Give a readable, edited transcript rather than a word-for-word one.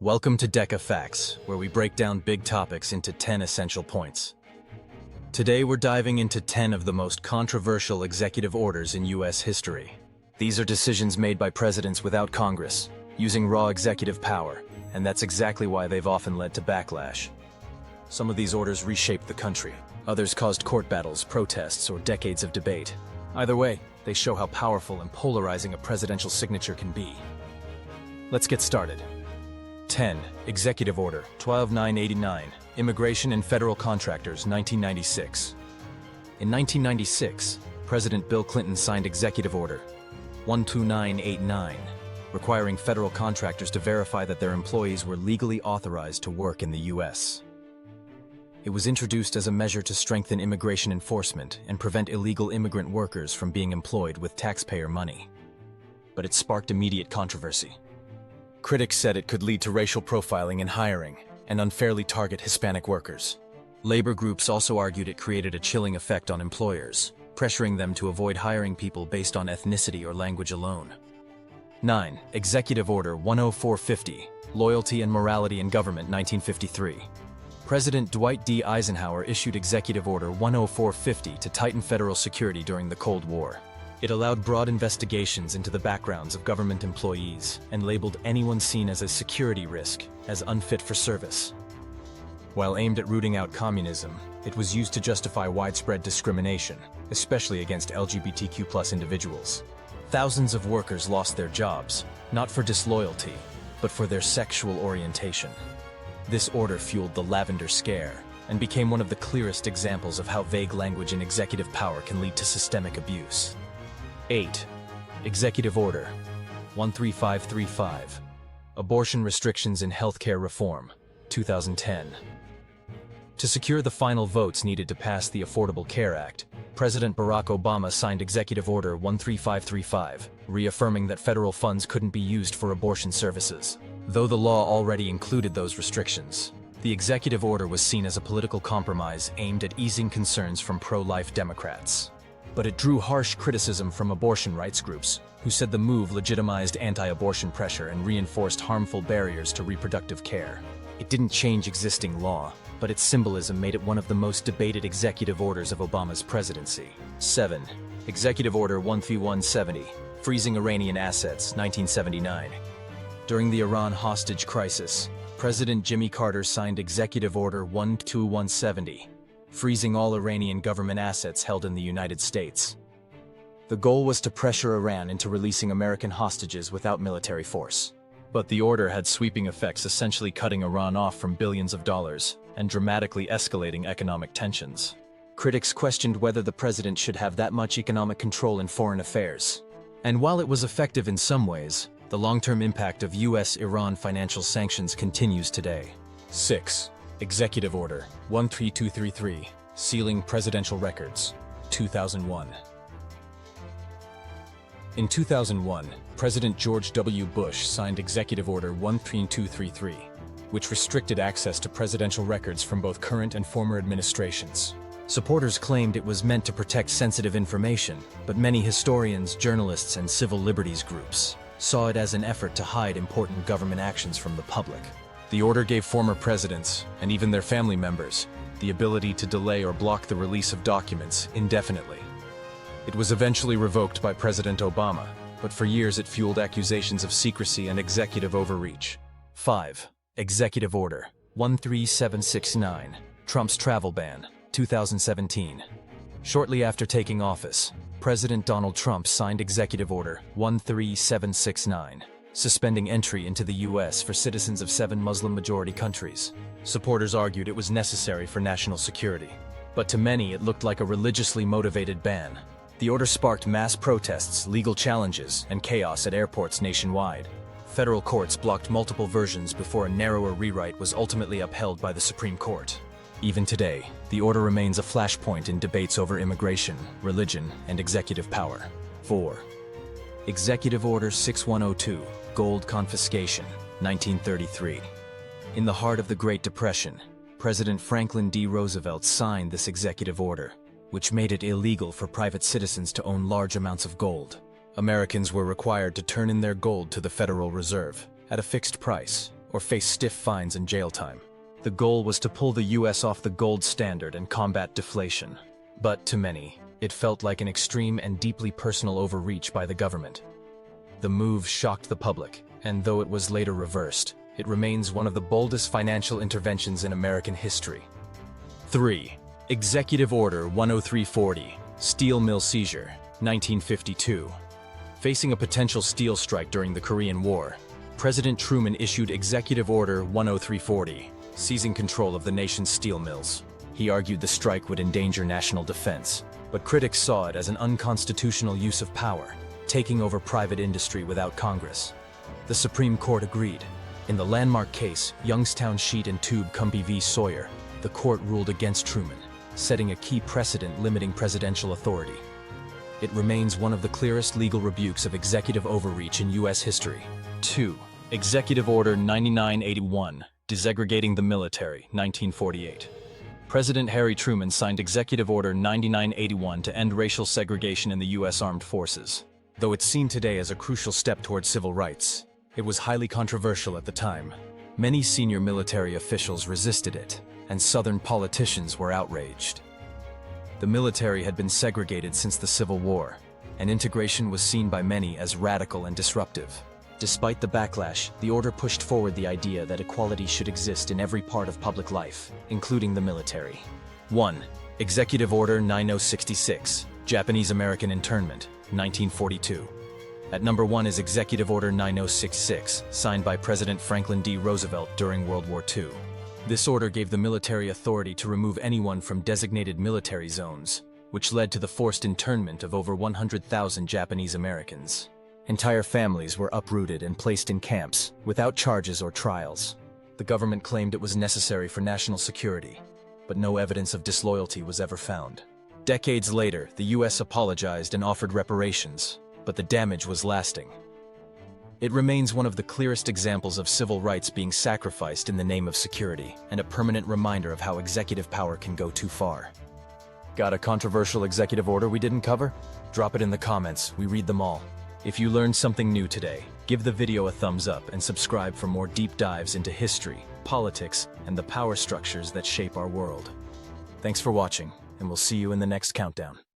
Welcome to Deca Facts, where we break down big topics into 10 essential points. Today we're diving into 10 of the most controversial executive orders in U.S. history. These are decisions made by presidents without Congress, using raw executive power, and that's exactly why they've often led to backlash. Some of these orders reshaped the country. Others caused court battles, protests, or decades of debate. Either way, they show how powerful and polarizing a presidential signature can be. Let's get started. 10. Executive Order 12989, Immigration and Federal Contractors, 1996. In 1996, President Bill Clinton signed Executive Order 12989, requiring federal contractors to verify that their employees were legally authorized to work in the U.S. It was introduced as a measure to strengthen immigration enforcement and prevent illegal immigrant workers from being employed with taxpayer money. But it sparked immediate controversy. Critics said it could lead to racial profiling in hiring and unfairly target Hispanic workers. Labor groups also argued it created a chilling effect on employers, pressuring them to avoid hiring people based on ethnicity or language alone. 9. Executive Order 10450, Loyalty and Morality in Government, 1953. President Dwight D. Eisenhower issued Executive Order 10450 to tighten federal security during the Cold War. It allowed broad investigations into the backgrounds of government employees and labeled anyone seen as a security risk as unfit for service. While aimed at rooting out communism, it was used to justify widespread discrimination, especially against LGBTQ+ individuals. Thousands of workers lost their jobs, not for disloyalty, but for their sexual orientation. This order fueled the Lavender Scare and became one of the clearest examples of how vague language in executive power can lead to systemic abuse. 8. Executive Order 13535, Abortion Restrictions in Healthcare Reform, 2010. To secure the final votes needed to pass the Affordable Care Act, President Barack Obama signed Executive Order 13535, reaffirming that federal funds couldn't be used for abortion services. Though the law already included those restrictions, the executive order was seen as a political compromise aimed at easing concerns from pro-life Democrats. But it drew harsh criticism from abortion rights groups, who said the move legitimized anti-abortion pressure and reinforced harmful barriers to reproductive care. It didn't change existing law, but its symbolism made it one of the most debated executive orders of Obama's presidency. 7. Executive Order 13170, Freezing Iranian Assets, 1979. During the Iran hostage crisis, President Jimmy Carter signed Executive Order 12170, freezing all Iranian government assets held in the United States. The goal was to pressure Iran into releasing American hostages without military force. But the order had sweeping effects, essentially cutting Iran off from billions of dollars and dramatically escalating economic tensions. Critics questioned whether the president should have that much economic control in foreign affairs. And while it was effective in some ways, the long-term impact of U.S.-Iran financial sanctions continues today. 6. Executive Order 13233, Sealing Presidential Records, 2001. In 2001, President George W. Bush signed Executive Order 13233, which restricted access to presidential records from both current and former administrations. Supporters claimed it was meant to protect sensitive information, but many historians, journalists, and civil liberties groups saw it as an effort to hide important government actions from the public. The order gave former presidents, and even their family members, the ability to delay or block the release of documents indefinitely. It was eventually revoked by President Obama, but for years it fueled accusations of secrecy and executive overreach. 5. Executive Order 13769, Trump's Travel Ban, 2017. Shortly after taking office, President Donald Trump signed Executive Order 13769, suspending entry into the U.S. for citizens of 7 Muslim-majority countries. Supporters argued it was necessary for national security, but to many it looked like a religiously motivated ban. The order sparked mass protests, legal challenges, and chaos at airports nationwide. Federal courts blocked multiple versions before a narrower rewrite was ultimately upheld by the Supreme Court. Even today, the order remains a flashpoint in debates over immigration, religion, and executive power. 4. Executive Order 6102, Gold Confiscation, 1933. In the heart of the Great Depression, President Franklin D. Roosevelt signed this executive order, which made it illegal for private citizens to own large amounts of gold. Americans were required to turn in their gold to the Federal Reserve at a fixed price, or face stiff fines and jail time. The goal was to pull the US off the gold standard and combat deflation. But to many, it felt like an extreme and deeply personal overreach by the government. The move shocked the public, and though it was later reversed, it remains one of the boldest financial interventions in American history. 3. Executive Order 10340, Steel Mill Seizure, 1952. Facing a potential steel strike during the Korean War, President Truman issued Executive Order 10340, seizing control of the nation's steel mills. He argued the strike would endanger national defense, but critics saw it as an unconstitutional use of power, taking over private industry without Congress. The Supreme Court agreed. In the landmark case, Youngstown Sheet and Tube Company v. Sawyer, the court ruled against Truman, setting a key precedent limiting presidential authority. It remains one of the clearest legal rebukes of executive overreach in U.S. history. 2. Executive Order 9981, Desegregating the Military, 1948. President Harry Truman signed Executive Order 9981 to end racial segregation in the U.S. Armed Forces. Though it's seen today as a crucial step toward civil rights, it was highly controversial at the time. Many senior military officials resisted it, and Southern politicians were outraged. The military had been segregated since the Civil War, and integration was seen by many as radical and disruptive. Despite the backlash, the order pushed forward the idea that equality should exist in every part of public life, including the military. 1. Executive Order 9066, Japanese-American Internment, 1942. At number 1 is Executive Order 9066, signed by President Franklin D. Roosevelt during World War II. This order gave the military authority to remove anyone from designated military zones, which led to the forced internment of over 100,000 Japanese Americans. Entire families were uprooted and placed in camps, without charges or trials. The government claimed it was necessary for national security, but no evidence of disloyalty was ever found. Decades later, the U.S. apologized and offered reparations, but the damage was lasting. It remains one of the clearest examples of civil rights being sacrificed in the name of security, and a permanent reminder of how executive power can go too far. Got a controversial executive order we didn't cover? Drop it in the comments, we read them all. If you learned something new today, give the video a thumbs up and subscribe for more deep dives into history, politics, and the power structures that shape our world. Thanks for watching, and we'll see you in the next countdown.